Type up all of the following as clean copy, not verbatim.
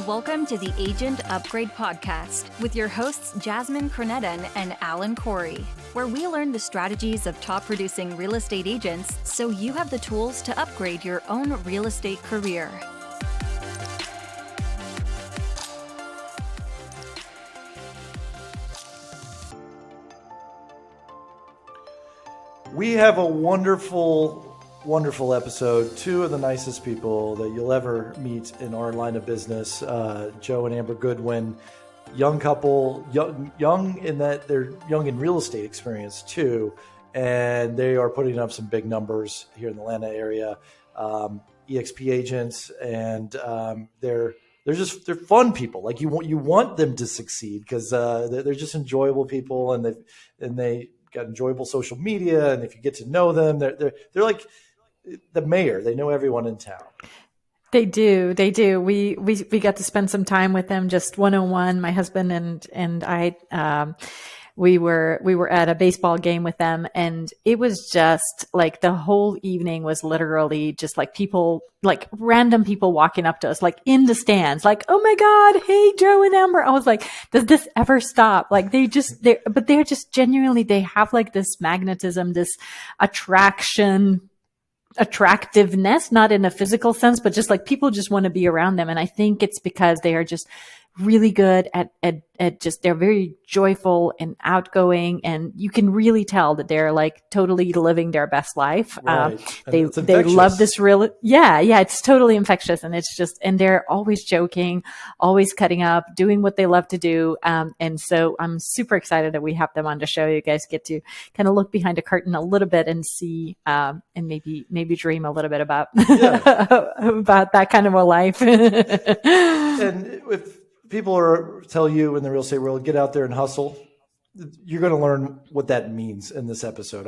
Welcome to the Agent Upgrade Podcast with your hosts Jasmine Cornetten and Alan Corey, where we learn the strategies of top producing real estate agents so you have the tools to upgrade your own real estate career. We have a wonderful episode. Two of the nicest people that you'll ever meet in our line of business, Joe and Amber Goodwin, young couple, young in that they're young in real estate experience too, and they are putting up some big numbers here in the Atlanta area. EXP agents, and they're fun people. Like you want them to succeed because they're just enjoyable people, and they got enjoyable social media. And if you get to know them, they're like the mayor. They know everyone in town. They do. We got to spend some time with them, just one-on-one. My husband and I, we were at a baseball game with them, and it was just like the whole evening was literally just like people, like random people walking up to us, like in the stands, like, "Oh my God, hey, Joe and Amber." I was like, does this ever stop? Like they're just genuinely, they have like this magnetism, this attractiveness, not in a physical sense, but just like people just want to be around them. And I think it's because they are just really good at just, they're very joyful and outgoing, and you can really tell that they're like totally living their best life. Right. They love this it's totally infectious, and it's just, and they're always joking, always cutting up, doing what they love to do. And so I'm super excited that we have them on the show. You guys get to kind of look behind a curtain a little bit and see, and maybe dream a little bit about, about that kind of a life. And if people tell you in the real estate world, get out there and hustle, you're going to learn what that means in this episode.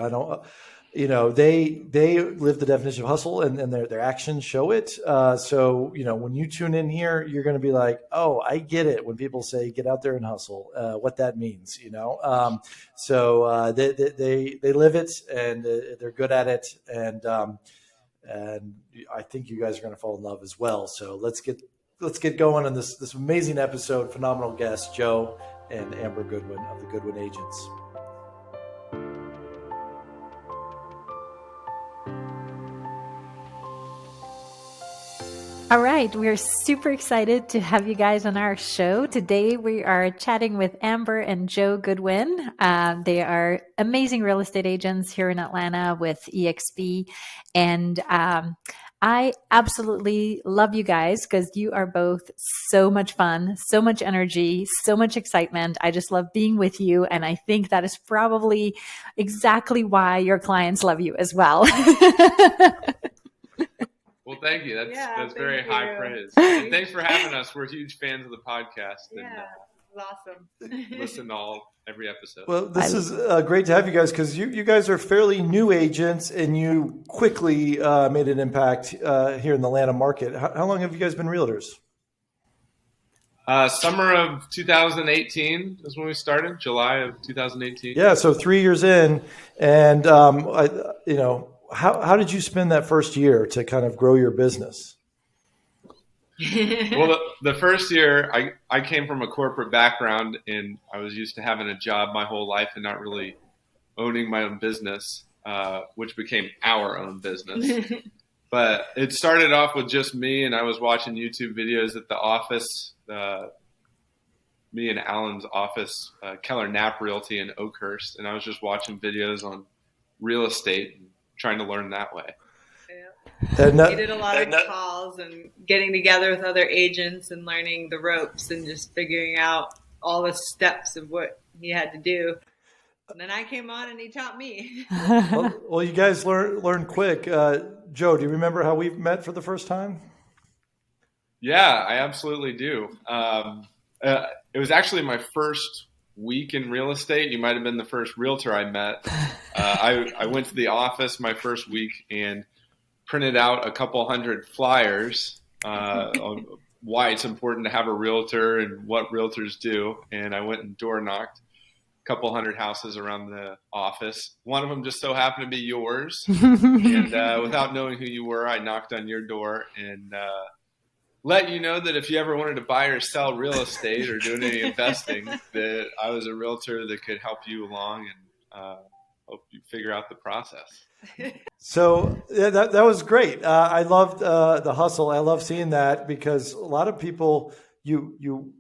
They live the definition of hustle, and their actions show it. So, when you tune in here, you're going to be like, oh, I get it. When people say, get out there and hustle, what that means, So they live it, and they're good at it. And I think you guys are going to fall in love as well. So let's get going on this amazing episode. Phenomenal guests, Joe and Amber Goodwin of the Goodwin Agents. All right. We're super excited to have you guys on our show. Today, we are chatting with Amber and Joe Goodwin. They are amazing real estate agents here in Atlanta with EXP. And I absolutely love you guys because you are both so much fun, so much energy, so much excitement. I just love being with you. And I think that is probably exactly why your clients love you as well. Well, thank you. That's very high praise. And thanks for having us. We're huge fans of the podcast. Yeah, and, awesome. Listen to every episode. Well, this is great to have you guys because you guys are fairly new agents, and you quickly made an impact here in the Atlanta market. How long have you guys been realtors? Summer of 2018 is when we started, July of 2018. Yeah, so 3 years in, and How did you spend that first year to kind of grow your business? Well, the first year I came from a corporate background, and I was used to having a job my whole life and not really owning my own business, which became our own business. But it started off with just me, and I was watching YouTube videos at the office, me and Alan's office, Keller Knapp Realty in Oakhurst, and I was just watching videos on real estate and trying to learn that way. Yeah. We did a lot of calls and getting together with other agents and learning the ropes and just figuring out all the steps of what he had to do. And then I came on and he taught me. Well, you guys learn quick. Joe, do you remember how we met for the first time? Yeah, I absolutely do. It was actually my first week in real estate. You might have been the first realtor I met. I went to the office my first week and printed out a couple hundred flyers on why it's important to have a realtor and what realtors do. And I went and door knocked a couple hundred houses around the office. One of them just so happened to be yours. And without knowing who you were, I knocked on your door and let you know that if you ever wanted to buy or sell real estate or doing any investing, that I was a realtor that could help you along and help you figure out the process. So yeah, that was great. I loved the hustle. I love seeing that because a lot of people, you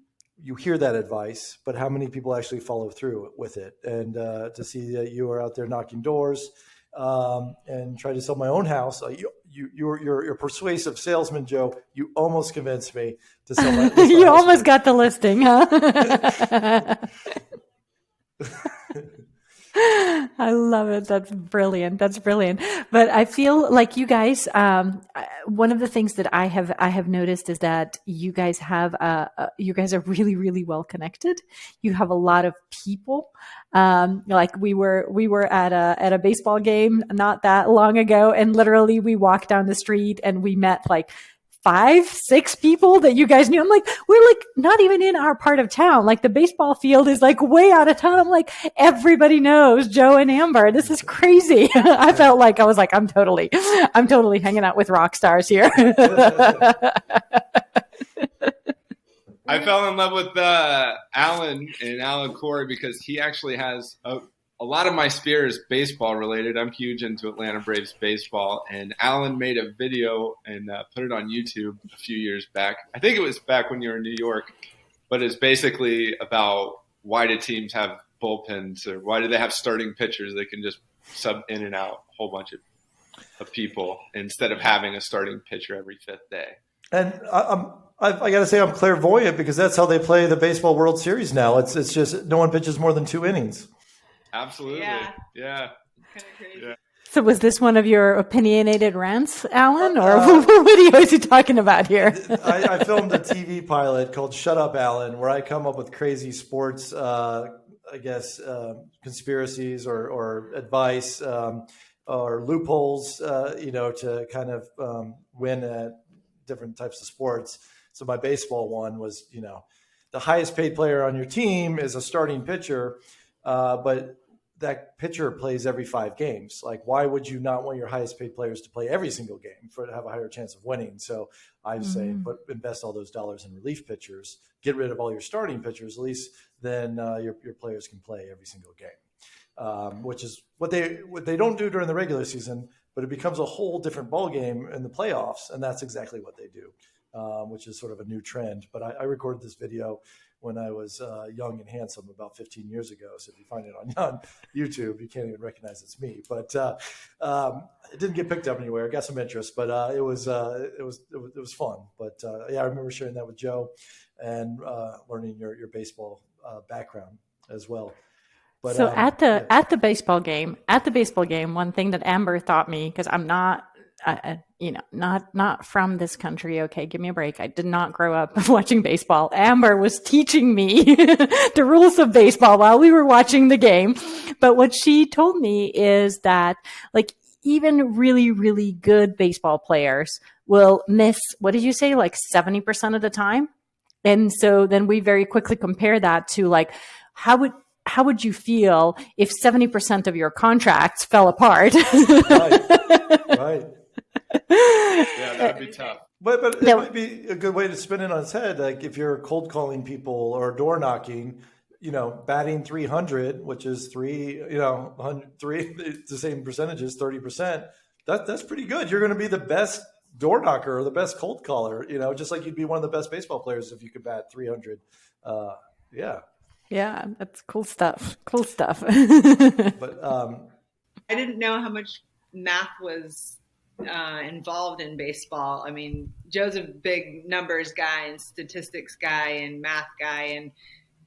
hear that advice, but how many people actually follow through with it? And to see that you are out there knocking doors and try to sell my own house. You're a persuasive salesman, Joe. You almost convinced me to sell my house. You almost got the listing, huh? I love it. That's brilliant. That's brilliant. But I feel like you guys, one of the things that I have noticed is that you guys you guys are really, really well connected. You have a lot of people. Like we were at a baseball game not that long ago, and literally we walked down the street and we met like 5-6 people that you guys knew. I'm like, we're like not even in our part of town. Like the baseball field is like way out of town. I'm like, everybody knows Joe and Amber. This is crazy. I felt like I was like, I'm totally hanging out with rock stars here. I fell in love with Alan Corey because he actually has a lot of my sphere is baseball related. I'm huge into Atlanta Braves baseball, and Alan made a video and put it on YouTube a few years back. I think it was back when you were in New York, but it's basically about why do teams have bullpens or why do they have starting pitchers? They can just sub in and out a whole bunch of people instead of having a starting pitcher every fifth day. And I got to say I'm clairvoyant because that's how they play the Baseball World Series now. It's just no one pitches more than 2 innings. Absolutely. Yeah. Kind of crazy. Yeah. So was this one of your opinionated rants, Alan, or what are you talking about here? I filmed a TV pilot called Shut Up, Alan, where I come up with crazy sports, conspiracies or advice or loopholes, to kind of win at different types of sports. So my baseball one was, the highest paid player on your team is a starting pitcher, but that pitcher plays every 5 games. Like, why would you not want your highest paid players to play every single game to have a higher chance of winning? So I say, but invest all those dollars in relief pitchers, get rid of all your starting pitchers. At least then your players can play every single game, which is what they don't do during the regular season, but it becomes a whole different ball game in the playoffs. And that's exactly what they do, which is sort of a new trend. But I recorded this video when I was young and handsome about 15 years ago. So if you find it on YouTube, you can't even recognize it's me. But it didn't get picked up anywhere. It got some interest, but it was fun. But I remember sharing that with Joe and learning your baseball background as well. But, so at the baseball game, one thing that Amber taught me, because I'm not from this country. Okay, give me a break. I did not grow up watching baseball. Amber was teaching me the rules of baseball while we were watching the game. But what she told me is that, like, even really, really good baseball players will miss, what did you say, like 70% of the time? And so then we very quickly compare that to, like, how would you feel if 70% of your contracts fell apart? Right. Yeah, that would be tough. But it might be a good way to spin it on its head. Like if you're cold calling people or door knocking, batting 300, which is 3, 3, it's the same percentages, 30%. That's pretty good. You're going to be the best door knocker or the best cold caller, just like you'd be one of the best baseball players if you could bat 300. Yeah, that's cool stuff. But I didn't know how much math was involved in baseball. I mean, Joe's a big numbers guy and statistics guy and math guy, and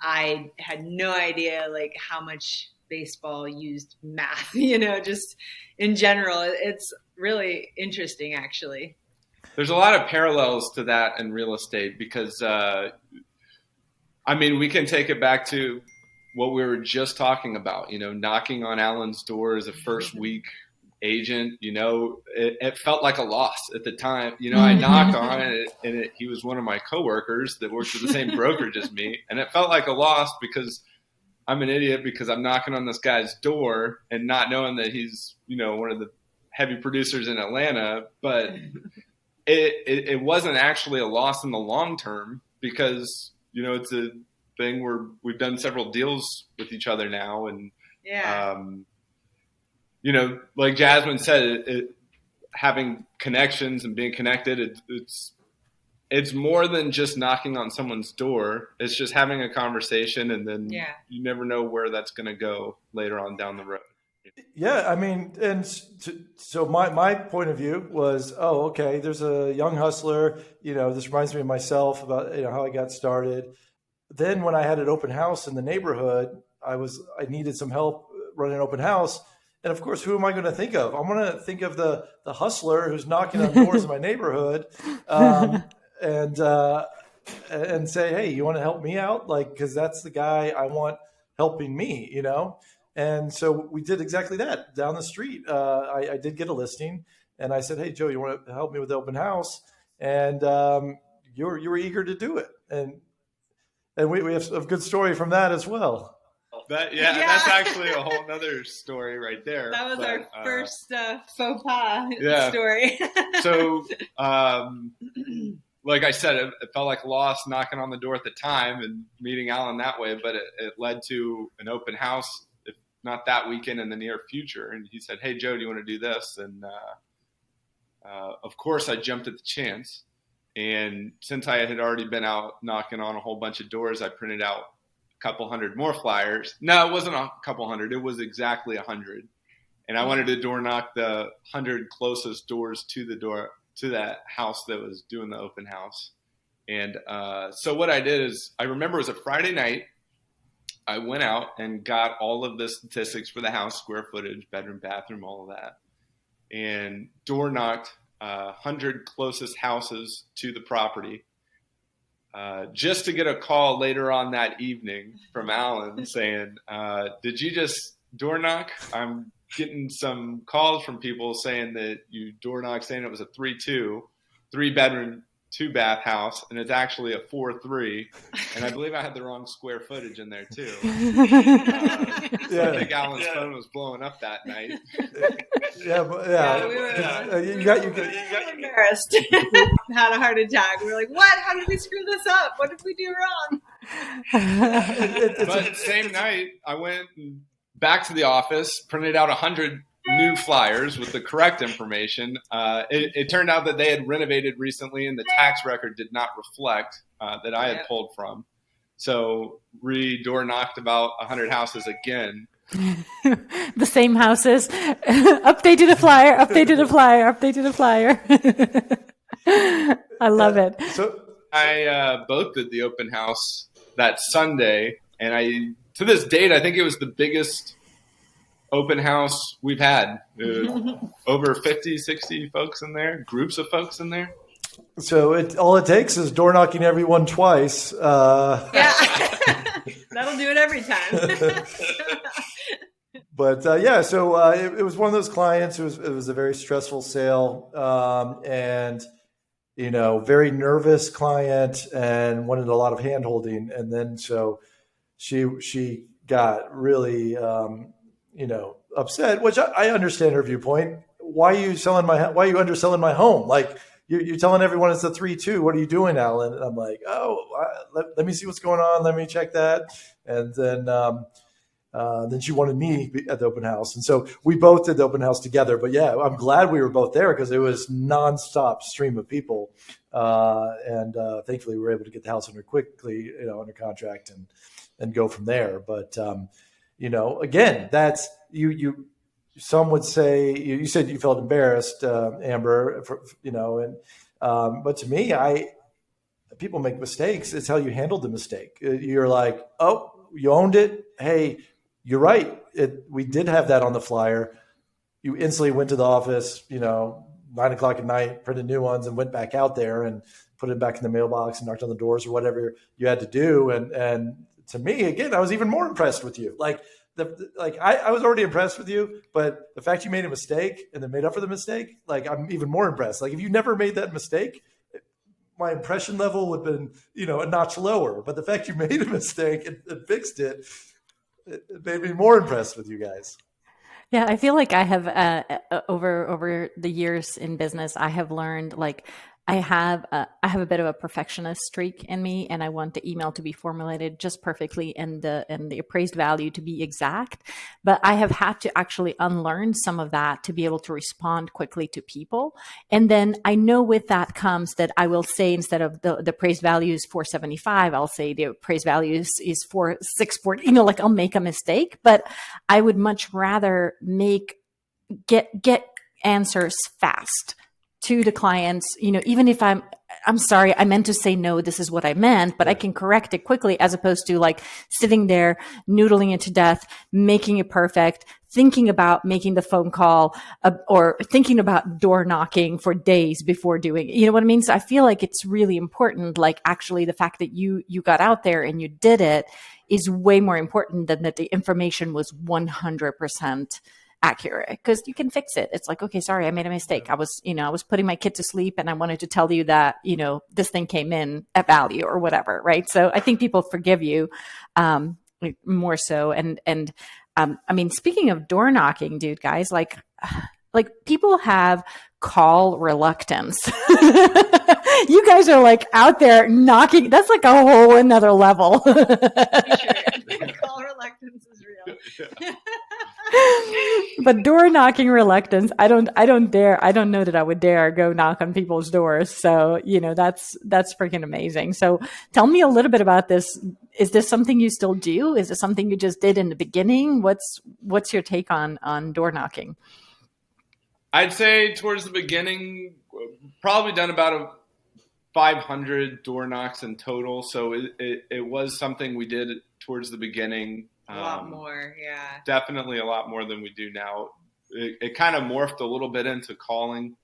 I had no idea like how much baseball used math, just in general. It's really interesting, actually. There's a lot of parallels to that in real estate because, we can take it back to what we were just talking about, knocking on Alan's door as a first week agent, it felt like a loss at the time. I knocked on it and he was one of my coworkers that worked for the same brokerage as me. And it felt like a loss because I'm an idiot because I'm knocking on this guy's door and not knowing that he's, one of the heavy producers in Atlanta. But it wasn't actually a loss in the long term because, it's a thing where we've done several deals with each other now. And, like Jasmine said, having connections and being connected, it's more than just knocking on someone's door. It's just having a conversation, and then you never know where that's going to go later on down the road. Yeah, I mean, and so my point of view was, okay, there's a young hustler, this reminds me of myself about, how I got started. Then when I had an open house in the neighborhood, I needed some help running an open house. And of course, who am I going to think of? I'm going to think of the hustler who's knocking on doors in my neighborhood, and say, hey, you want to help me out? Because that's the guy I want helping me, And so we did exactly that down the street. I did get a listing, and I said, hey, Joe, you want to help me with the open house? And you were eager to do it. And we have a good story from that as well. That's actually a whole nother story right there. That was our first faux pas story. So, like I said, it felt like a loss knocking on the door at the time and meeting Alan that way, but it led to an open house, if not that weekend, in the near future. And he said, hey, Joe, do you want to do this? And of course, I jumped at the chance. And since I had already been out knocking on a whole bunch of doors, I printed out a couple hundred more flyers. No, it wasn't a couple hundred. It was exactly 100. And I wanted to door knock the 100 closest doors to that house that was doing the open house. And so what I did is, I remember it was a Friday night. I went out and got all of the statistics for the house, square footage, bedroom, bathroom, all of that, and door knocked 100 closest houses to the property, just to get a call later on that evening from Alan saying, did you just door knock? I'm getting some calls from people saying that you door knocked, saying it was a 3-2, 3-bedroom, 2-bath house, and it's actually a 4-3. And I believe I had the wrong square footage in there too. I think Alan's phone was blowing up that night. We were you got embarrassed. Had a heart attack. We were like, what? How did we screw this up? What did we do wrong? But same night, I went back to the office, printed out 100 new flyers with the correct information. It turned out that they had renovated recently, and the tax record did not reflect that I had pulled from. So door knocked about 100 houses again. The same houses. Updated a flyer. I love it. So I both did the open house that Sunday, and to this date, I think it was the biggest open house we've had. Over 50, 60 folks in there, groups of folks in there. So all it takes is door knocking everyone twice. That'll do it every time. But so it was one of those clients. It was a very stressful sale, and very nervous client, and wanted a lot of hand holding. And then so she got really upset, which I understand her viewpoint. Why are you underselling my home? Like you're telling everyone it's a 3-2. What are you doing, Alan? And I'm like, let me see what's going on. Let me check that. And then she wanted me at the open house. And so we both did the open house together. But yeah, I'm glad we were both there because it was nonstop stream of people. And thankfully we were able to get the house under contract and go from there. But, again, that's you. Some would say you said you felt embarrassed, Amber, but to me, people make mistakes. It's how you handled the mistake. You're like, oh, you owned it. Hey, you're right. We did have that on the flyer. You instantly went to the office, 9:00 at night, printed new ones, and went back out there and put it back in the mailbox and knocked on the doors or whatever you had to do. And to me, again, I was even more impressed with you. I was already impressed with you, but the fact you made a mistake and then made up for the mistake, I'm even more impressed. If you never made that mistake, my impression level would have been, a notch lower. But the fact you made a mistake and fixed it, it made me more impressed with you guys. Yeah, I feel like I have over the years in business, I have learned I have a bit of a perfectionist streak in me, and I want the email to be formulated just perfectly and the appraised value to be exact. But I have had to actually unlearn some of that to be able to respond quickly to people. And then I know with that comes that I will say, instead of the appraised value is 475, I'll say the appraised value is 464. Like I'll make a mistake, but I would much rather get answers fast to the clients, even if I'm sorry, I meant to say no, this is what I meant, but I can correct it quickly, as opposed to like sitting there, noodling it to death, making it perfect, thinking about making the phone call, or thinking about door knocking for days before doing it. You know what I mean? So I feel like it's really important. Like actually the fact that you got out there and you did it is way more important than that the information was 100% accurate, because you can fix it. It's like, okay, sorry, I made a mistake. I was putting my kid to sleep and I wanted to tell you that, this thing came in at value or whatever. Right. So I think people forgive you, more so. And I mean, speaking of door knocking, dude, guys, like people have call reluctance. You guys are like out there knocking. That's like a whole another level. Sure. Call reluctance is real. But door knocking reluctance, I don't know that I would dare go knock on people's doors. So, that's freaking amazing. So tell me a little bit about this. Is this something you still do? Is it something you just did in the beginning? What's your take on door knocking? I'd say towards the beginning, probably done about 500 door knocks in total. So it was something we did towards the beginning. A lot more, yeah. Definitely a lot more than we do now. It kind of morphed a little bit into calling.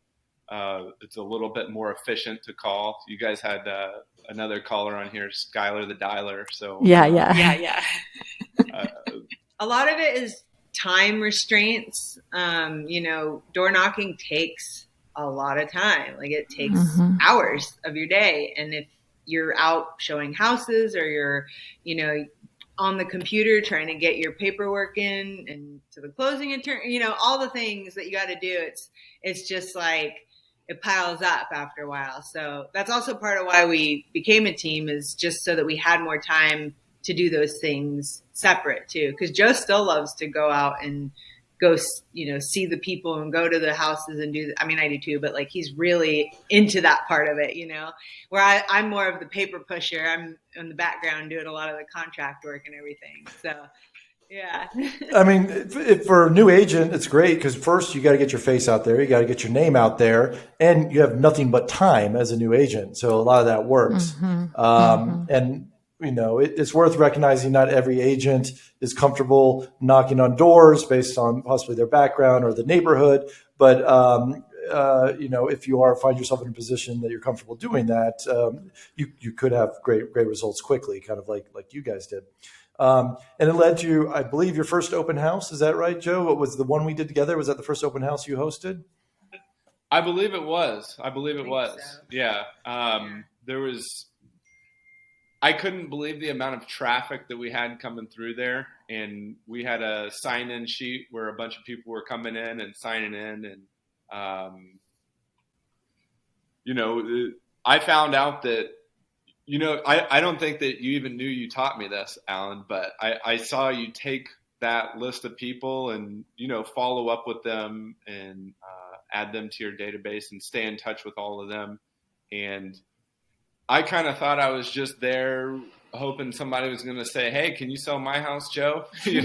It's a little bit more efficient to call. You guys had another caller on here, Skylar the Dialer. So yeah. A lot of it is time restraints. Door knocking takes a lot of time. Like it takes hours of your day. And if you're out showing houses, or you're, on the computer trying to get your paperwork in and to the closing attorney, all the things that you got to do, it's just like it piles up after a while. So that's also part of why we became a team, is just so that we had more time to do those things separate too. Because Joe still loves to go out and go, see the people and go to the houses and do. I mean, I do too, but like he's really into that part of it, where I'm more of the paper pusher. I'm in the background doing a lot of the contract work and everything. So, yeah. I mean, if for a new agent, it's great because first you got to get your face out there, you got to get your name out there, and you have nothing but time as a new agent. So a lot of that works. And it's worth recognizing not every agent is comfortable knocking on doors based on possibly their background or the neighborhood. But, if you find yourself in a position that you're comfortable doing that, you could have great results quickly, kind of like you guys did. And it led to, I believe, your first open house. Is that right, Joe? What was the one we did together? Was that the first open house you hosted? I believe it was. So. Yeah. There was... I couldn't believe the amount of traffic that we had coming through there. And we had a sign-in sheet where a bunch of people were coming in and signing in. And, I found out that, I don't think that you even knew you taught me this, Alan, but I saw you take that list of people and, follow up with them and add them to your database and stay in touch with all of them. And I kind of thought I was just there hoping somebody was going to say, "Hey, can you sell my house, Joe?" You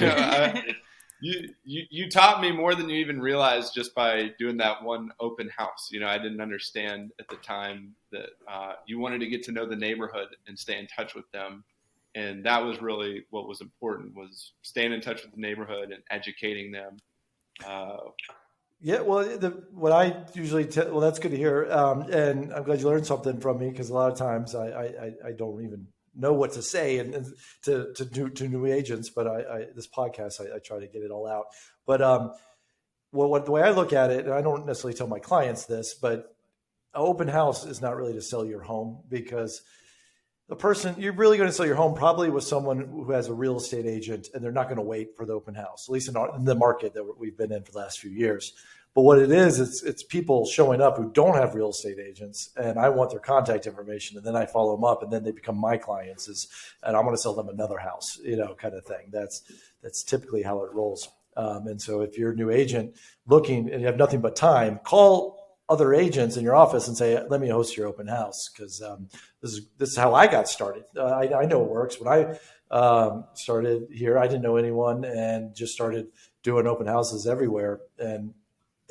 taught me more than you even realized just by doing that one open house. I didn't understand at the time that you wanted to get to know the neighborhood and stay in touch with them. And that was really what was important, was staying in touch with the neighborhood and educating them. Yeah, well, what I usually well, that's good to hear, and I'm glad you learned something from me, because a lot of times I don't even know what to say and to new agents, but this podcast I try to get it all out. But the way I look at it, and I don't necessarily tell my clients this, but an open house is not really to sell your home, because the person you're really going to sell your home probably with someone who has a real estate agent, and they're not going to wait for the open house, at least in the market that we've been in for the last few years. But what it is, it's people showing up who don't have real estate agents, and I want their contact information, and then I follow them up, and then they become my clients, and I'm going to sell them another house, kind of thing. That's typically how it rolls. And so if you're a new agent looking and you have nothing but time, call other agents in your office and say, let me host your open house, because this is how I got started. I know it works. When I started here, I didn't know anyone and just started doing open houses everywhere. And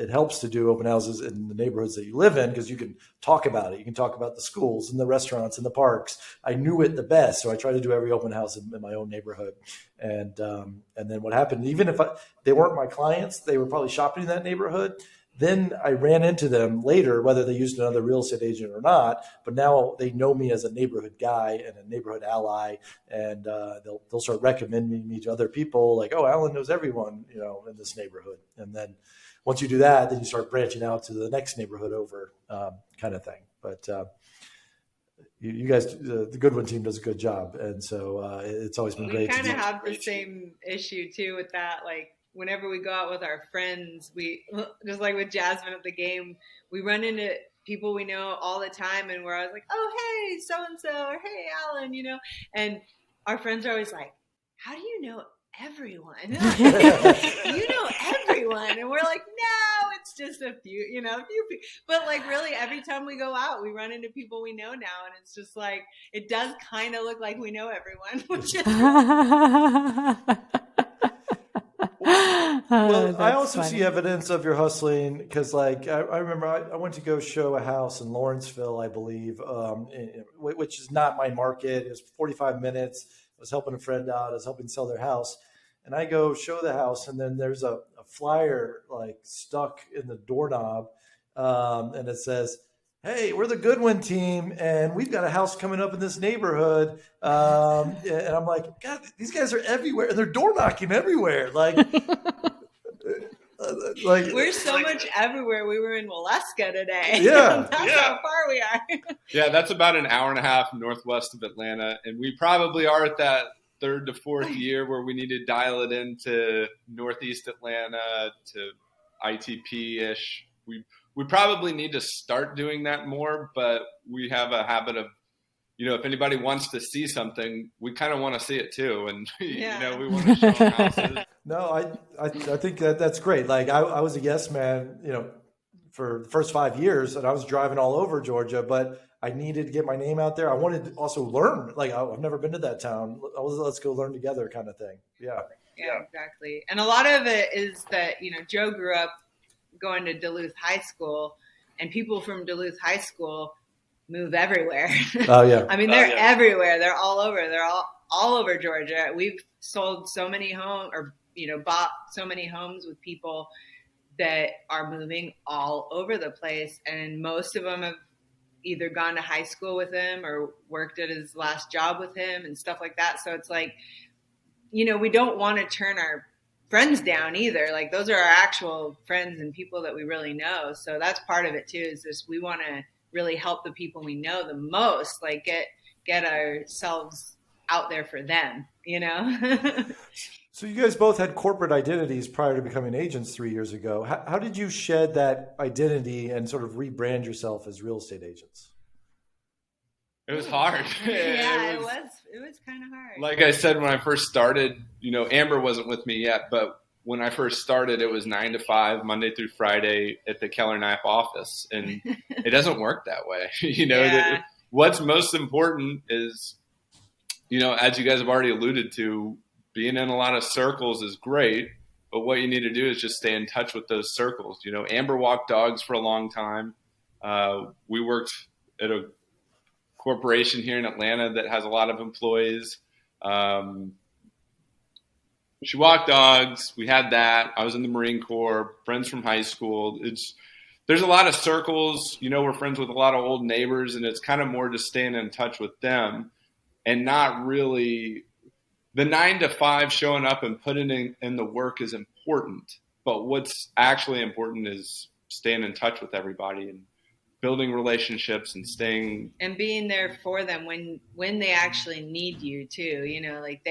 it helps to do open houses in the neighborhoods that you live in, because you can talk about it. You can talk about the schools and the restaurants and the parks. I knew it the best, so I tried to do every open house in my own neighborhood. And then what happened, even if they weren't my clients, they were probably shopping in that neighborhood. Then I ran into them later, whether they used another real estate agent or not. But now they know me as a neighborhood guy and a neighborhood ally, and they'll start recommending me to other people. Like, oh, Alan knows everyone, in this neighborhood. And then once you do that, then you start branching out to the next neighborhood over, kind of thing. But you guys, the Goodwin team does a good job, and so it's always been great. We kind of have the same issue too with that, like. Whenever we go out with our friends, we just like with Jasmine at the game, we run into people we know all the time, and we're always like, "Oh, hey, so and so," or "Hey, Alan," And our friends are always like, "How do you know everyone? You know everyone?" And we're like, "No, it's just a few, a few people." But like, really, every time we go out, we run into people we know now, and it's just like it does kind of look like we know everyone, which is. Well, I also see evidence of your hustling, because like I remember I went to go show a house in Lawrenceville, I believe, which is not my market. It was 45 minutes. I was helping a friend out. I was helping sell their house. And I go show the house, and then there's a flyer like stuck in the doorknob, and it says, "Hey, we're the Goodwin team, and we've got a house coming up in this neighborhood." And I'm like, God, these guys are everywhere, and they're door knocking everywhere. Like we're so much everywhere. We were in Waleska today. Yeah, that's how far we are. Yeah, that's about an hour and a half northwest of Atlanta, and we probably are at that third to fourth year where we need to dial it into Northeast Atlanta to ITP-ish. We probably need to start doing that more, but we have a habit of, if anybody wants to see something, we kind of want to see it too. And, we want to show them houses. No, I think that's great. Like I was a yes man, for the first 5 years, and I was driving all over Georgia, but I needed to get my name out there. I wanted to also learn, like I've never been to that town. Let's go learn together kind of thing. Yeah, exactly. And a lot of it is that, Joe grew up going to Duluth High School, and people from Duluth High School move everywhere. Oh yeah. I mean, they're everywhere. They're all over. They're all over Georgia. We've sold so many homes, or bought so many homes with people that are moving all over the place, and most of them have either gone to high school with him or worked at his last job with him and stuff like that. So it's like, we don't want to turn our friends down either. Like those are our actual friends and people that we really know. So that's part of it too, is just we want to really help the people we know the most, like get ourselves out there for them, So you guys both had corporate identities prior to becoming agents 3 years ago. How did you shed that identity and sort of rebrand yourself as real estate agents? It was hard. It was kind of hard. Like I said, when I first started, Amber wasn't with me yet, but when I first started, it was 9 to 5, Monday through Friday at the Keller Knife office. And it doesn't work that way. What's most important is, as you guys have already alluded to, being in a lot of circles is great, but what you need to do is just stay in touch with those circles. Amber walked dogs for a long time. We worked at a corporation here in Atlanta that has a lot of employees. She walked dogs. We had that. I was in the Marine Corps, friends from high school. There's a lot of circles. We're friends with a lot of old neighbors, and it's kind of more just staying in touch with them and not really – the 9 to 5 showing up and putting in the work is important, but what's actually important is staying in touch with everybody and building relationships and staying and being there for them when they actually need you too. Like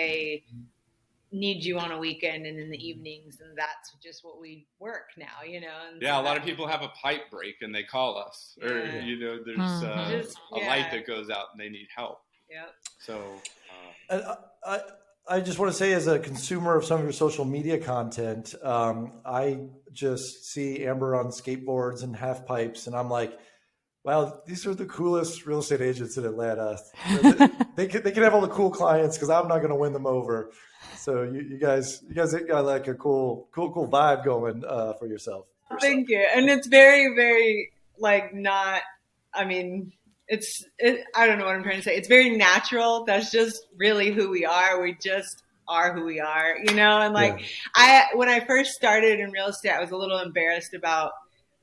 need you on a weekend and in the evenings, and that's just what we work now, And yeah, so a lot of people have a pipe break and they call us, or there's a light that goes out and they need help. Yep. So, and I just want to say, as a consumer of some of your social media content, I just see Amber on skateboards and half pipes, and I'm like, wow, these are the coolest real estate agents in Atlanta. They can have all the cool clients because I'm not going to win them over. So you guys got like a cool vibe going for yourself. Thank you. And it's very, very like not. I mean, I don't know what I'm trying to say. It's very natural. That's just really who we are. We just are who we are, And like when I first started in real estate, I was a little embarrassed about,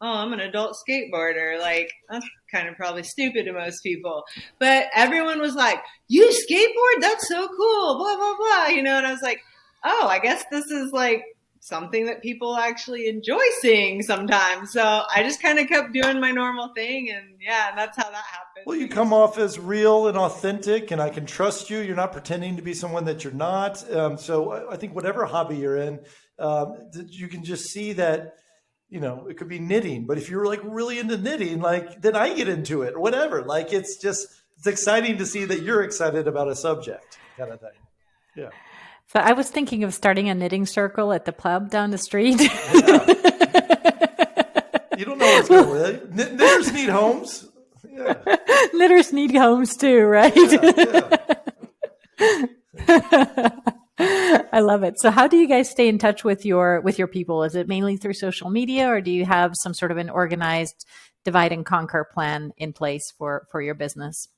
I'm an adult skateboarder. Like, that's kind of probably stupid to most people. But everyone was like, you skateboard? That's so cool, blah, blah, blah. And I was like, oh, I guess this is like something that people actually enjoy seeing sometimes. So I just kind of kept doing my normal thing. And that's how that happened. Well, you come off as real and authentic, and I can trust you. You're not pretending to be someone that you're not. So I think whatever hobby you're in, you can just see that, it could be knitting, but if you're like really into knitting, like then I get into it or whatever. Like it's exciting to see that you're excited about a subject kind of thing. Yeah. So I was thinking of starting a knitting circle at the pub down the street. Yeah. You don't know what's going on. Knitters need homes. Yeah. Knitters need homes too, right? Yeah. I love it. So how do you guys stay in touch with your people? Is it mainly through social media, or do you have some sort of an organized divide and conquer plan in place for your business?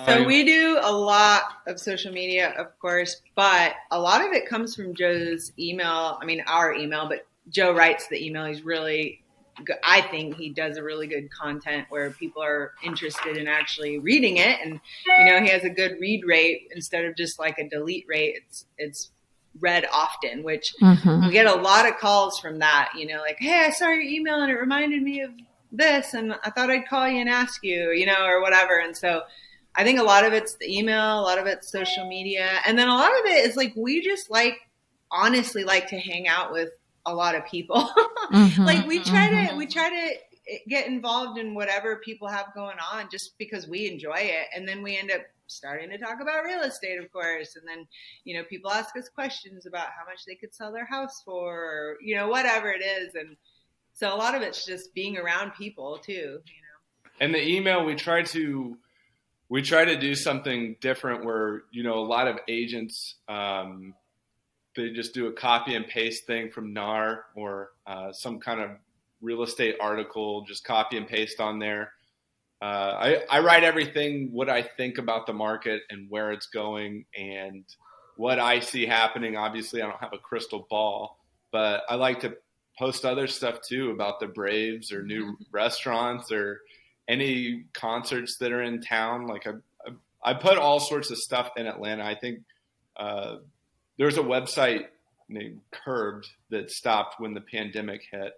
So we do a lot of social media, of course, but a lot of it comes from Joe's email. I mean, our email, but Joe writes the email. He's really good. I think he does a really good content where people are interested in actually reading it. And, he has a good read rate instead of just like a delete rate. It's read often, which we get a lot of calls from that, like, hey, I saw your email and it reminded me of this. And I thought I'd call you and ask you, or whatever. And so I think a lot of it's the email, a lot of it's social media. And then a lot of it is like, we just honestly like to hang out with a lot of people. Like we try to get involved in whatever people have going on just because we enjoy it. And then we end up starting to talk about real estate, of course. And then, people ask us questions about how much they could sell their house for, or, whatever it is. And so a lot of it's just being around people too, And the email, we try to do something different where, a lot of agents, they just do a copy and paste thing from NAR or some kind of real estate article, just copy and paste on there. I write everything, what I think about the market and where it's going and what I see happening. Obviously, I don't have a crystal ball, but I like to post other stuff too about the Braves or new restaurants or any concerts that are in town. Like I put all sorts of stuff in Atlanta. I think there's a website named Curbed that stopped when the pandemic hit.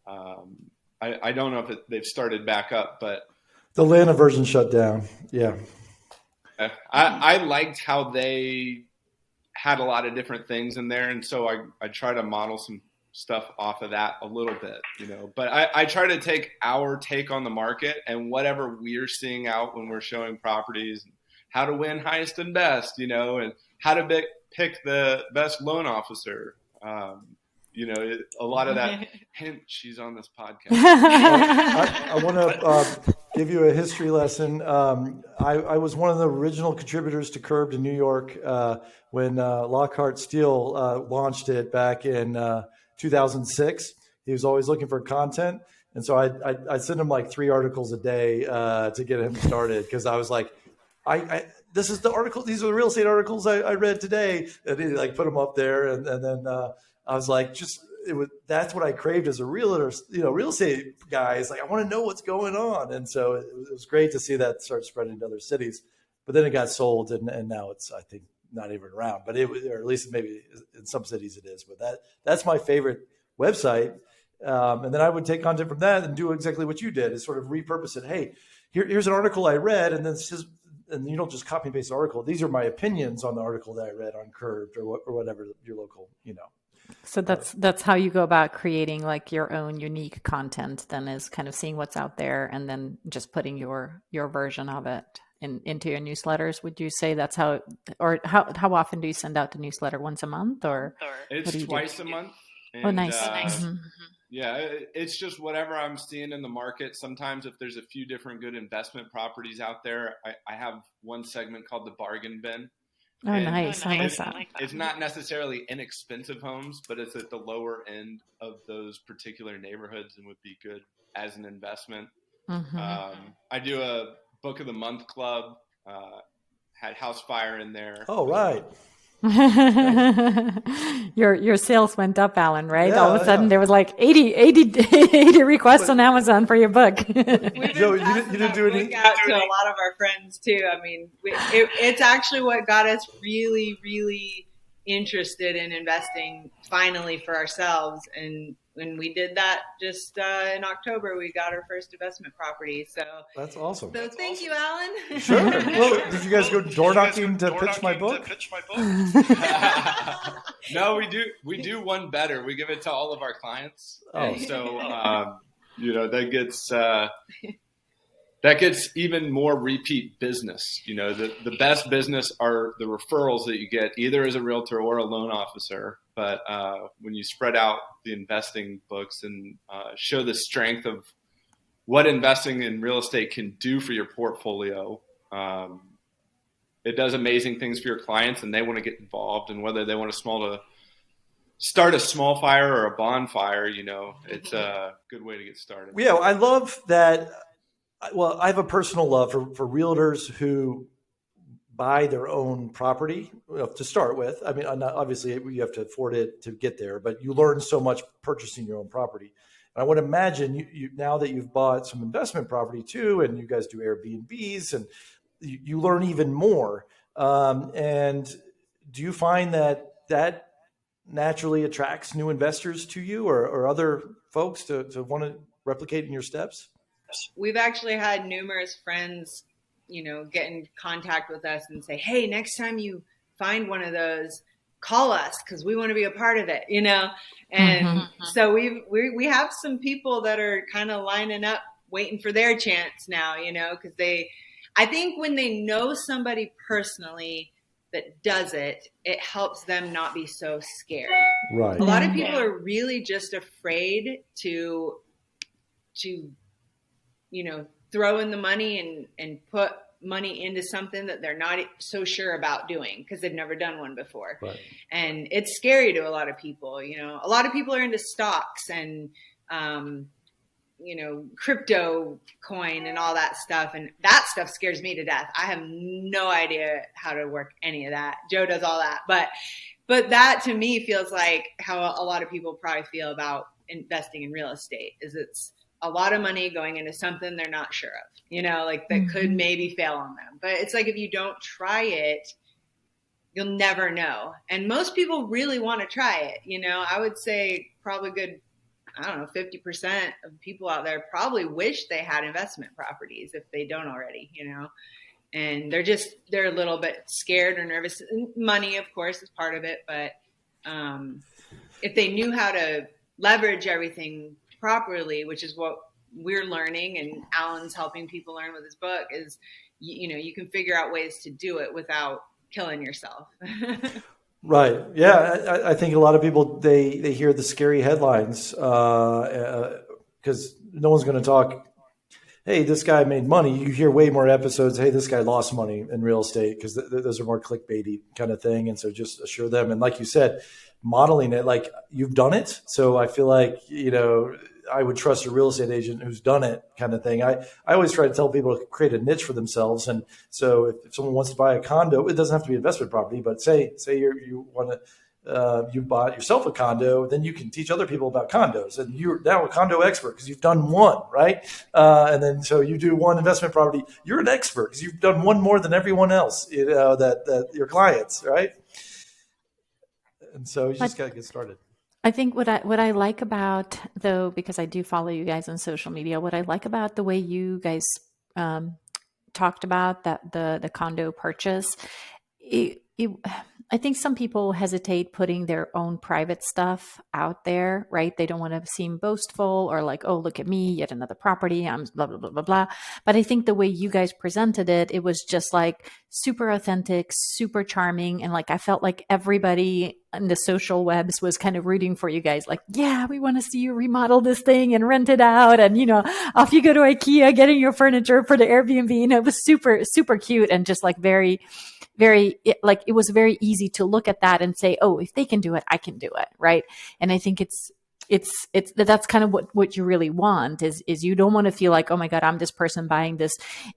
I don't know if they've started back up, but the Atlanta version shut down. Yeah. I liked how they had a lot of different things in there. And so I try to model some stuff off of that a little bit, but I try to take our take on the market and whatever we're seeing out when we're showing properties, how to win highest and best, and how to pick the best loan officer. A lot of that. Hint, she's on this podcast. I want to give you a history lesson. I was one of the original contributors to Curbed in New York when Lockhart Steele launched it back in 2006. He was always looking for content. And so I sent him like 3 articles a day to get him started because I was like, this is the article. These are the real estate articles I read today. And he like put them up there. And then I was like, that's what I craved as a realtor, real estate guy. It's like, I want to know what's going on. And so it was great to see that start spreading to other cities, but then it got sold and now it's, I think, not even around, but or at least maybe in some cities it is, but that's my favorite website. And then I would take content from that and do exactly what you did, is sort of repurpose it. Hey, here's an article I read, and then and you don't just copy and paste the article. These are my opinions on the article that I read on Curbed or whatever your local, So that's how you go about creating like your own unique content, then, is kind of seeing what's out there and then just putting your version of it into your newsletters. Would you say that's how, or how often do you send out the newsletter? Once a month, or it's twice a month? And, nice. Mm-hmm. Yeah, it's just whatever I'm seeing in the market. Sometimes if there's a few different good investment properties out there, I have one segment called the bargain bin. Oh, nice. I like that. It's not necessarily inexpensive homes, but it's at the lower end of those particular neighborhoods and would be good as an investment. Mm-hmm. I do a book of the month club, had House Fire in there. Oh, right. Your sales went up, Alan, right? Yeah, All of a sudden there was like 80 requests on Amazon for your book. Joe, you didn't do any out to a lot of our friends too. I mean, it's actually what got us really, really interested in investing finally for ourselves. And when we did that just in October, we got our first investment property. So that's awesome. So thank you, Alan. Sure. Well, did you guys go door knocking to pitch my book? No, we do one better. We give it to all of our clients. Oh. And so that gets even more repeat business. The best business are the referrals that you get either as a realtor or a loan officer. But when you spread out the investing books and show the strength of what investing in real estate can do for your portfolio, it does amazing things for your clients, and they want to get involved. And whether they want to start a small fire or a bonfire, it's a good way to get started. Yeah, I love that. Well, I have a personal love for realtors who buy their own property to start with. I mean, obviously you have to afford it to get there, but you learn so much purchasing your own property. And I would imagine you now that you've bought some investment property too, and you guys do Airbnbs, and you learn even more. And do you find that naturally attracts new investors to you or other folks to want to replicate in your steps? We've actually had numerous friends, get in contact with us and say, hey, next time you find one of those, call us because we want to be a part of it, And so we have some people that are kind of lining up, waiting for their chance now, because I think when they know somebody personally that does it, it helps them not be so scared. Right. A lot of people are really just afraid to throw in the money and put money into something that they're not so sure about doing because they've never done one before. Right. And it's scary to a lot of people. A lot of people are into stocks and, crypto coin and all that stuff. And that stuff scares me to death. I have no idea how to work any of that. Joe does all that. But that to me feels like how a lot of people probably feel about investing in real estate is it's a lot of money going into something they're not sure of, that could maybe fail on them. But it's like, if you don't try it, you'll never know. And most people really want to try it. I would say probably good, 50% of people out there probably wish they had investment properties if they don't already, and they're a little bit scared or nervous. Money, of course, is part of it. But if they knew how to leverage everything properly, which is what we're learning and Alan's helping people learn with his book, is you can figure out ways to do it without killing yourself. Right. Yeah. I think a lot of people, they hear the scary headlines because no one's going to talk, hey, this guy made money. You hear way more episodes, hey, this guy lost money in real estate, because those are more clickbaity kind of thing. And so just assure them. And like you said, modeling it like you've done it. So I feel like, I would trust a real estate agent who's done it kind of thing. I always try to tell people to create a niche for themselves. And so if someone wants to buy a condo, it doesn't have to be investment property, but say you want to, you bought yourself a condo, then you can teach other people about condos, and you're now a condo expert because you've done one, right? And then so you do one investment property, you're an expert because you've done one more than everyone else, that your clients, right? And so you just got to get started. I think what I like about, though, because I do follow you guys on social media, what I like about the way you guys talked about, that the condo purchase, I think some people hesitate putting their own private stuff out there, right? They don't want to seem boastful or like, oh, look at me, yet another property, I'm blah, blah, blah, blah, blah. But I think the way you guys presented it, it was just like super authentic, super charming. And like, I felt like everybody in the social webs was kind of rooting for you guys. Like, yeah, we want to see you remodel this thing and rent it out. And, off you go to IKEA, getting your furniture for the Airbnb. It was super, super cute and just like very, it was very easy to look at that and say, oh, if they can do it, I can do it. Right. And I think that's kind of what you really want is you don't want to feel like, oh my God, I'm this person buying this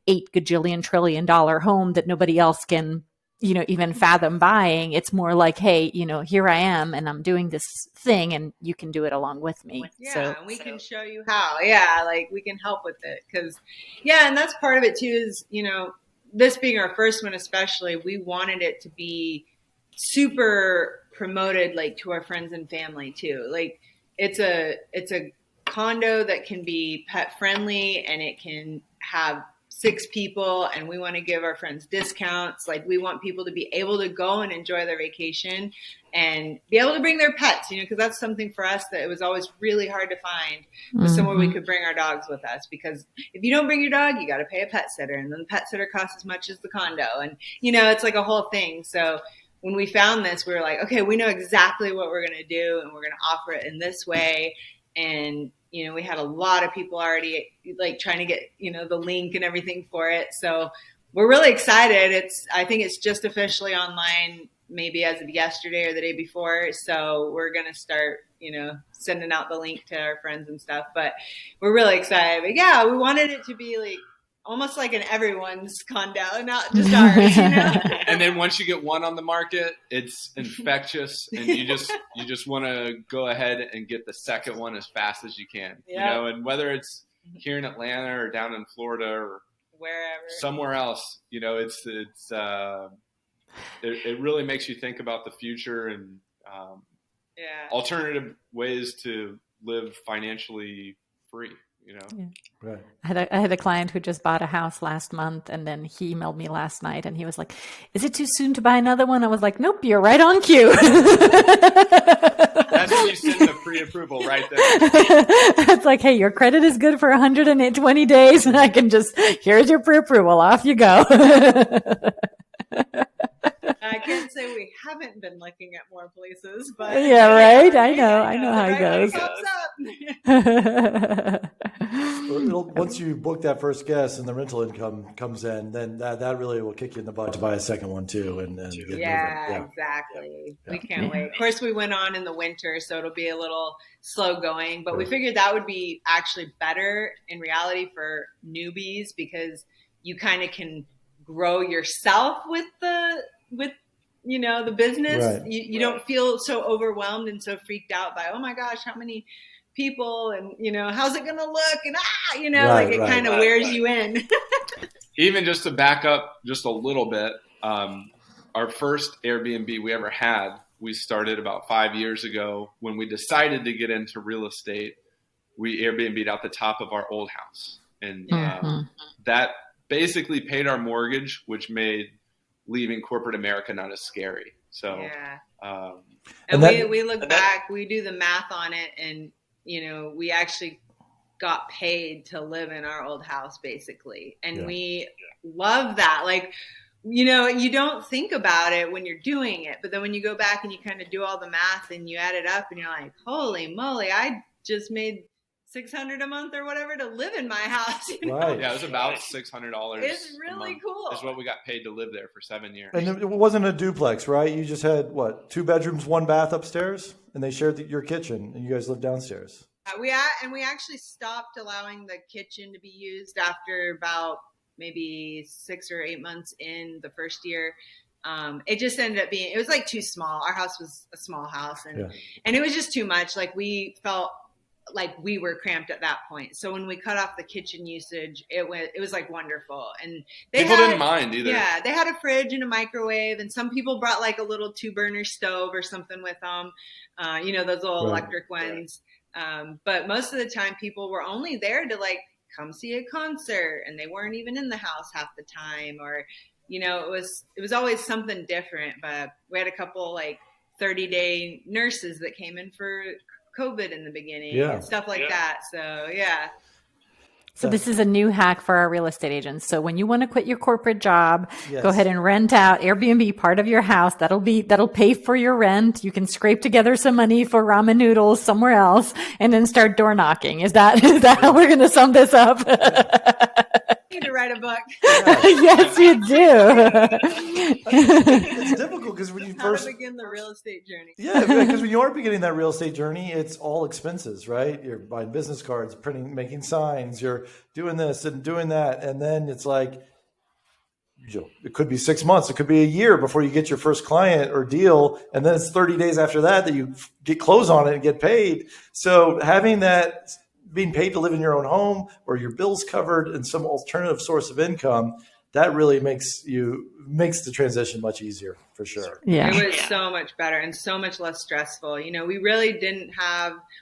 $8 trillion home that nobody else can, even fathom buying. It's more like, hey, here I am and I'm doing this thing and you can do it along with me. Yeah. And we can show you how. Yeah. Like we can help with it. And that's part of it too is, this being our first one, especially, we wanted it to be super promoted, like to our friends and family too. Like it's a condo that can be pet friendly and it can have 6 people, and we want to give our friends discounts. Like we want people to be able to go and enjoy their vacation and be able to bring their pets, because that's something for us that it was always really hard to find was somewhere we could bring our dogs with us, because if you don't bring your dog, you got to pay a pet sitter, and then the pet sitter costs as much as the condo. And, it's like a whole thing. So when we found this, we were like, okay, we know exactly what we're going to do and we're going to offer it in this way. And, we had a lot of people already like trying to get, the link and everything for it. So we're really excited. I think it's just officially online, maybe as of yesterday or the day before. So we're going to start, sending out the link to our friends and stuff, but we're really excited. But yeah, we wanted it to be like almost like an everyone's condo, not just ours, And then once you get one on the market, it's infectious, and you just want to go ahead and get the second one as fast as you can. And whether it's here in Atlanta or down in Florida or wherever, somewhere else, it really makes you think about the future and alternative ways to live financially free. Right. I had a client who just bought a house last month, and then he emailed me last night and he was like, is it too soon to buy another one? I was like, nope, you're right on cue. That's when you send the pre-approval right there. It's like, hey, your credit is good for 120 days and I can here's your pre-approval, off you go. I can't say we haven't been looking at more places, but yeah, right. I know how it goes. Once you book that first guest and the rental income comes in, then that really will kick you in the butt to buy a second one too. And get moving. Exactly. Yeah. We can't wait. Of course, we went on in the winter, so it'll be a little slow going, but we figured that would be actually better in reality for newbies, because you kind of can grow yourself with the business. Right. You don't feel so overwhelmed and so freaked out by, oh my gosh, how many people, and how's it gonna look, and it kind of wears you in. Even just to back up just a little bit, our first Airbnb we ever had, we started about 5 years ago when we decided to get into real estate. We Airbnb'd out the top of our old house, and that basically paid our mortgage, which made leaving corporate America not as scary. So, we look back, we do the math on it, and, we actually got paid to live in our old house basically. And we love that. Like, you don't think about it when you're doing it, but then when you go back and you kind of do all the math and you add it up and you're like, holy moly, I just made $600 a month or whatever to live in my house. Right. Yeah, it was about $600. It's really cool. Is what we got paid to live there for 7 years. And it wasn't a duplex, right? You just had 2 bedrooms, 1 bath upstairs, and they shared your kitchen, and you guys lived downstairs. We actually stopped allowing the kitchen to be used after about maybe 6 or 8 months in the first year. It just ended up being, it was like too small. Our house was a small house, and it was just too much. Like we felt like we were cramped at that point. So when we cut off the kitchen usage, it was like wonderful. And people didn't mind either. Yeah. They had a fridge and a microwave, and some people brought like a little 2-burner stove or something with them. Those little electric ones. But most of the time people were only there to like come see a concert, and they weren't even in the house half the time, or, it was always something different. But we had a couple like 30-day nurses that came in for COVID in the beginning and stuff like that. So, yeah. So this is a new hack for our real estate agents. So when you want to quit your corporate job, go ahead and rent out Airbnb part of your house. That'll pay for your rent. You can scrape together some money for ramen noodles somewhere else and then start door knocking. Is that how we're going to sum this up? You need to write a book. Yes, you do. It's difficult because when you first begin the real estate journey. Yeah, because when you are beginning that real estate journey, it's all expenses, right? You're buying business cards, printing, making signs, you're doing this and doing that. And then it's like, it could be 6 months, it could be a year before you get your first client or deal. And then it's 30 days after that you get close on it and get paid. So having that, being paid to live in your own home or your bills covered and some alternative source of income, that really makes the transition much easier, for sure. Yeah. It was so much better and so much less stressful. We really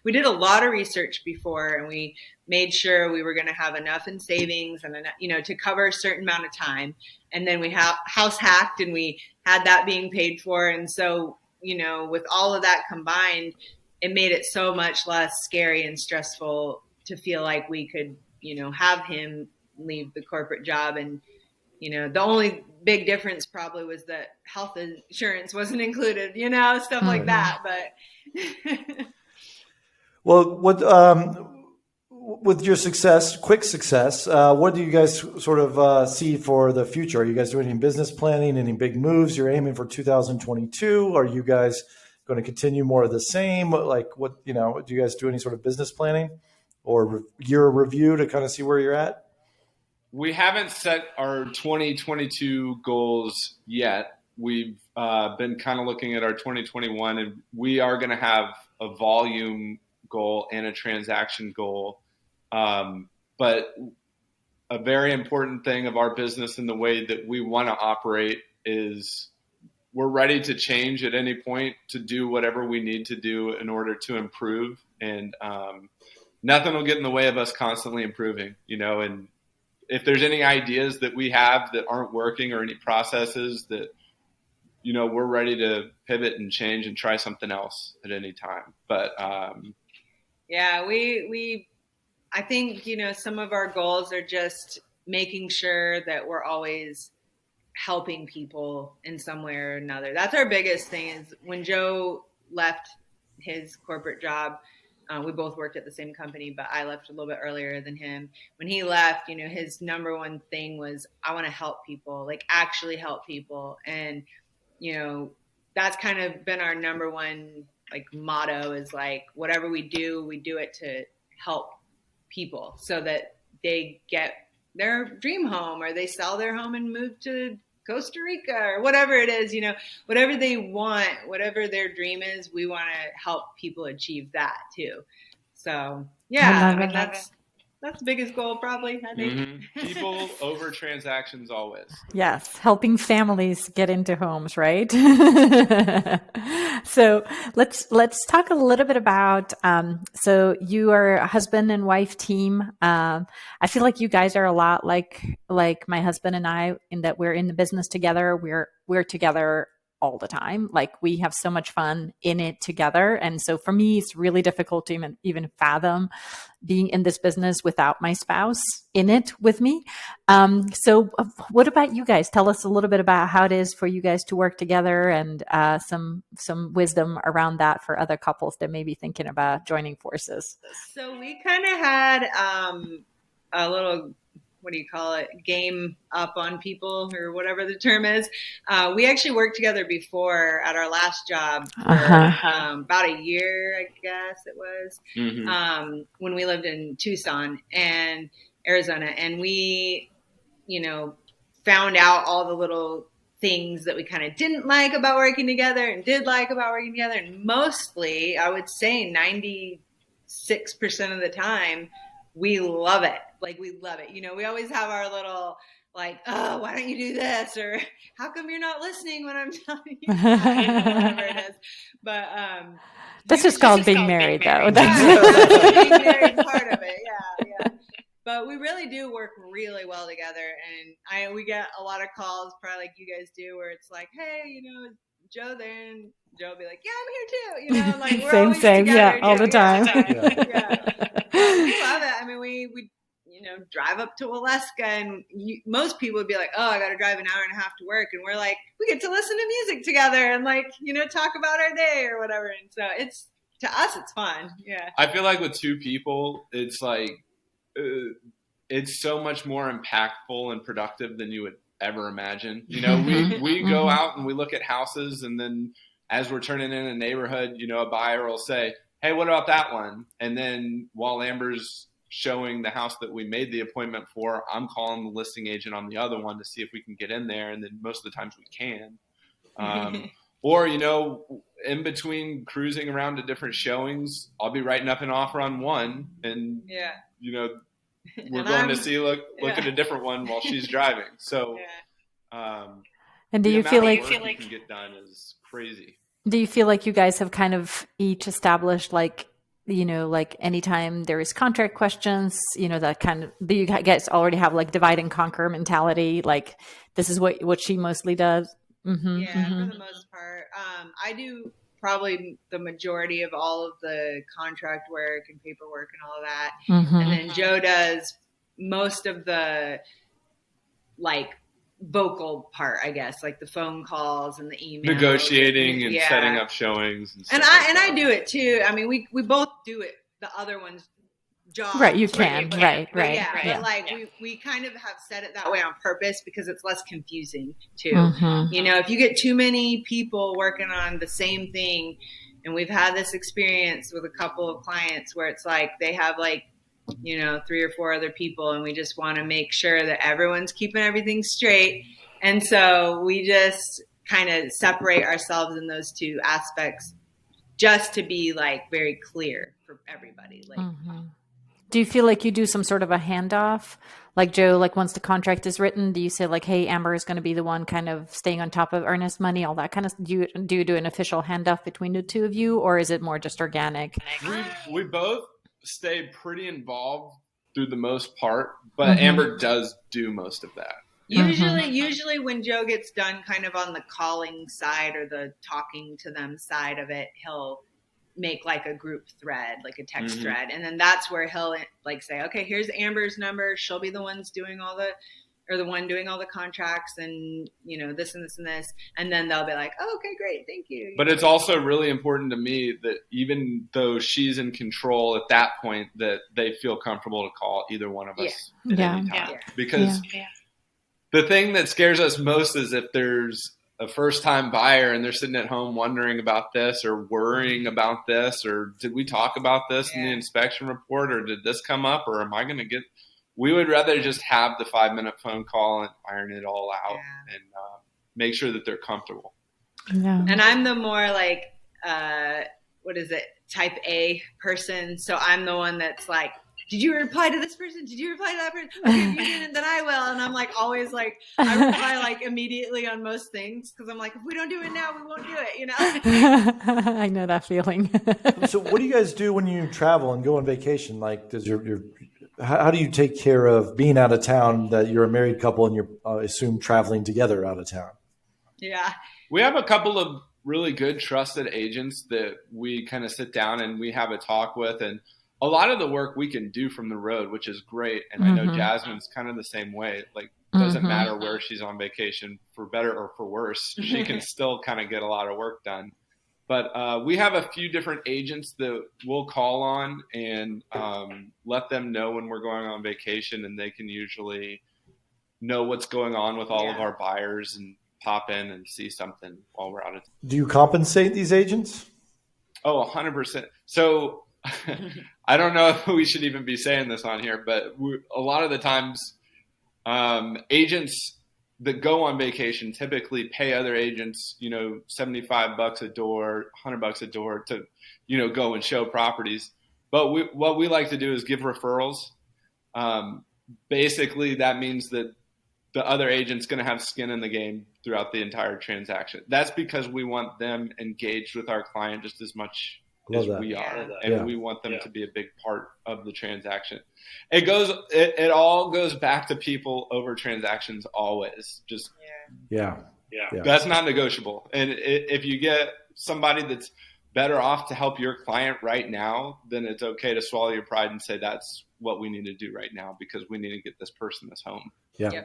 we did a lot of research before, and we made sure we were going to have enough in savings and, to cover a certain amount of time. And then we house hacked, and we had that being paid for. And so, with all of that combined, it made it so much less scary and stressful to feel like we could, have him leave the corporate job. And, the only big difference probably was that health insurance wasn't included, stuff like that. But well, with your quick success, what do you guys sort of see for the future? Are you guys doing any business planning, any big moves you're aiming for 2022? Are you guys going to continue more of the same? Like do you guys do any sort of business planning or year review to kind of see where you're at? We haven't set our 2022 goals yet. We've been kind of looking at our 2021, and we are going to have a volume goal and a transaction goal. But a very important thing of our business and the way that we want to operate is we're ready to change at any point to do whatever we need to do in order to improve. And nothing will get in the way of us constantly improving, and if there's any ideas that we have that aren't working or any processes that, we're ready to pivot and change and try something else at any time. But yeah, I think, some of our goals are just making sure that we're always helping people in some way or another. That's our biggest thing. Is when Joe left his corporate job, we both worked at the same company, but I left a little bit earlier than him. When he left, his number one thing was, I want to help people, like actually help people. And, that's kind of been our number one, like, motto is like, whatever we do it to help people so that they get their dream home, or they sell their home and move to Costa Rica, or whatever it is, whatever they want, whatever their dream is, we want to help people achieve that too. So yeah, that's the biggest goal probably, I think. Mm-hmm. People over transactions always. Yes, helping families get into homes, right? So let's talk a little bit about, so you are a husband and wife team. I feel like you guys are a lot like my husband and I, in that we're in the business together. We're together all the time. Like, we have so much fun in it together. And so for me, it's really difficult to even fathom being in this business without my spouse in it with me. So what about you guys? Tell us a little bit about how it is for you guys to work together, and some wisdom around that for other couples that may be thinking about joining forces. So we kind of had a little, what do you call it, game up on people, or whatever the term is. We actually worked together before at our last job for about a year, I guess it was, when we lived in Tucson and Arizona. And we, found out all the little things that we kind of didn't like about working together and did like about working together. And mostly, I would say 96% of the time, we love it. Like, we love it. We always have our little, like, oh, why don't you do this? Or how come you're not listening when I'm telling you that? Whatever it is. But that's just called being married, though. Being married part of it. Yeah. But we really do work really well together. And we get a lot of calls, probably like you guys do, where it's like, hey, you know, is Joe there? And Joe will be like, yeah, I'm here too. You know, like we're always together, yeah, all the time. Yeah. But we love it. I mean, we you know, drive up to Alaska, and most people would be like, oh, I got to drive an hour and a half to work. And we're like, we get to listen to music together and like, you know, talk about our day or whatever. And so to us, it's fun. Yeah. I feel like with two people, it's like, it's so much more impactful and productive than you would ever imagine. You know, we go out and we look at houses, and then as we're turning in a neighborhood, you know, a buyer will say, hey, what about that one? And then while Amber's showing the house that we made the appointment for, I'm calling the listing agent on the other one to see if we can get in there. And then most of the times we can. Or, you know, in between cruising around to different showings, I'll be writing up an offer on one, and, you know, we're going to see, look at a different one while she's driving. So, and do you feel like you can get done is crazy. Do you feel like you guys have kind of each established, like, you know, like anytime there is contract questions, you know, that kind of, do you guys already have like divide and conquer mentality? Like, this is what she mostly does. For the most part. I do probably the majority of all of the contract work and paperwork and all of that. And then Joe does most of the like vocal part, I guess, like the phone calls and the emails, negotiating and setting up showings. And I do it too. I mean, we both do it. The other one's job. Right. You can. Right. But like we kind of have set it that way on purpose because it's less confusing too. You know, if you get too many people working on the same thing, and we've had this experience with a couple of clients where it's like they have like, you know, 3 or 4 other people, and we just want to make sure that everyone's keeping everything straight. And so we just kind of separate ourselves in those two aspects just to be like very clear for everybody. Like, do you feel like you do some sort of a handoff? Like Joe, like once the contract is written, do you say like, hey, Amber is going to be the one kind of staying on top of earnest money, all that kind of, do you do an official handoff between the two of you, or is it more just organic? We both stay pretty involved through the most part, but Amber does do most of that. Usually when Joe gets done kind of on the calling side or the talking to them side of it, he'll make like a group thread, like a text thread. And then that's where he'll like say, okay, here's Amber's number. She'll be the ones doing the one doing all the contracts and, you know, this and this and this. And then they'll be like, oh, okay, great. Thank you. But it's also really important to me that even though she's in control at that point, that they feel comfortable to call either one of us at any time. Because the thing that scares us most is if there's a first-time buyer and they're sitting at home wondering about this or worrying about this, or did we talk about this in the inspection report, or did this come up, or am I going to get – we would rather just have the 5-minute phone call and iron it all out and make sure that they're comfortable. Yeah. And I'm the more like type A person. So I'm the one that's like, did you reply to this person? Did you reply to that person? Okay, if you didn't, then I will. And I'm like always like, I reply like immediately on most things because I'm like, if we don't do it now, we won't do it, you know? I know that feeling. So what do you guys do when you travel and go on vacation? Like, does how do you take care of being out of town, that you're a married couple and you're, I assume, traveling together out of town? Yeah. We have a couple of really good trusted agents that we kind of sit down and we have a talk with, and a lot of the work we can do from the road, which is great. And I know Jasmine's kind of the same way. Like, doesn't matter where she's on vacation, for better or for worse, she can still kind of get a lot of work done. But we have a few different agents that we'll call on and let them know when we're going on vacation, and they can usually know what's going on with all of our buyers and pop in and see something while we're out of town. Do you compensate these agents? Oh, 100%. So I don't know if we should even be saying this on here, but a lot of the times agents that go on vacation typically pay other agents, you know, $75 a door, $100 a door to, you know, go and show properties. But what we like to do is give referrals. Basically, that means that the other agent's going to have skin in the game throughout the entire transaction. That's because we want them engaged with our client just as much is we are, and we want them to be a big part of the transaction. It all goes back to people over transactions always. Just that's not negotiable. And if you get somebody that's better off to help your client right now, then it's okay to swallow your pride and say that's what we need to do right now because we need to get this person this home. Yeah.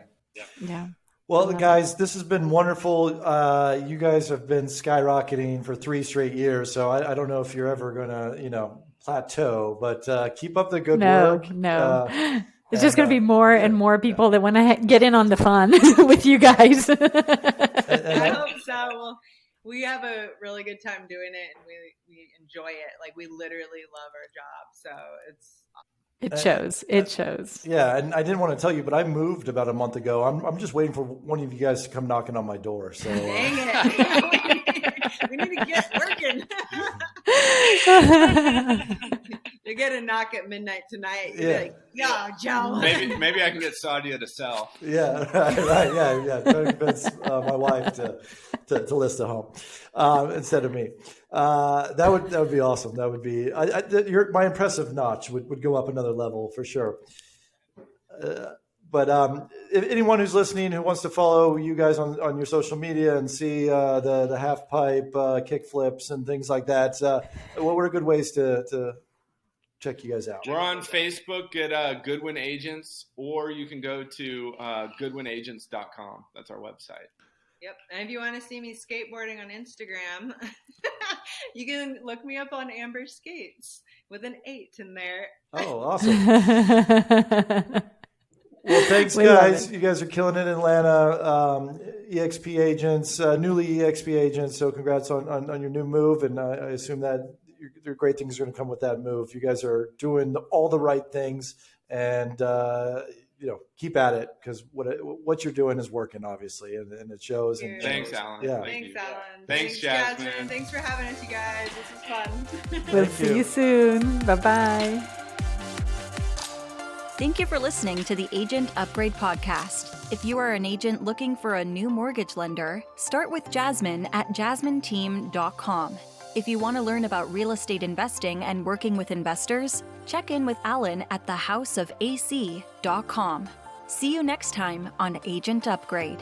Well, guys, this has been wonderful. You guys have been skyrocketing for 3 straight years, so I don't know if you're ever going to, plateau, but keep up the good work. No. It's just going to be more and more people that want to get in on the fun with you guys. I hope so. Well, we have a really good time doing it, and we enjoy it. Like, we literally love our job, so It shows. Yeah, and I didn't want to tell you, but I moved about a month ago. I'm just waiting for one of you guys to come knocking on my door. So dang it, we need to get working. You're gonna knock at midnight tonight. You're like, yo, Joe. Maybe I can get Sadia to sell. Yeah, right. Yeah. Trying to convince my wife to list a home instead of me. That would be awesome. That would be my impressive notch would go up another level for sure. But if anyone who's listening who wants to follow you guys on your social media and see the half pipe kick flips and things like that, what are good ways to check you guys out? We're on Facebook at Goodwin Agents, or you can go to goodwinagents.com. That's our website. Yep. And if you want to see me skateboarding on Instagram, you can look me up on Amber Skates with an 8 in there. Oh, awesome. Well, thanks, guys. You guys are killing it in Atlanta. EXP agents, newly EXP agents. So congrats on your new move. And I assume that your great things are going to come with that move. You guys are doing all the right things, and keep at it because what you're doing is working, obviously, and it shows. And thanks, Alan. Yeah. Thanks, Alan. Thanks, Jasmine. Thanks for having us, you guys. This was fun. We'll see you soon. Bye-bye. Thank you for listening to the Agent Upgrade Podcast. If you are an agent looking for a new mortgage lender, start with Jasmine at jasmineteam.com. If you want to learn about real estate investing and working with investors, check in with Alan at thehouseofac.com. See you next time on Agent Upgrade.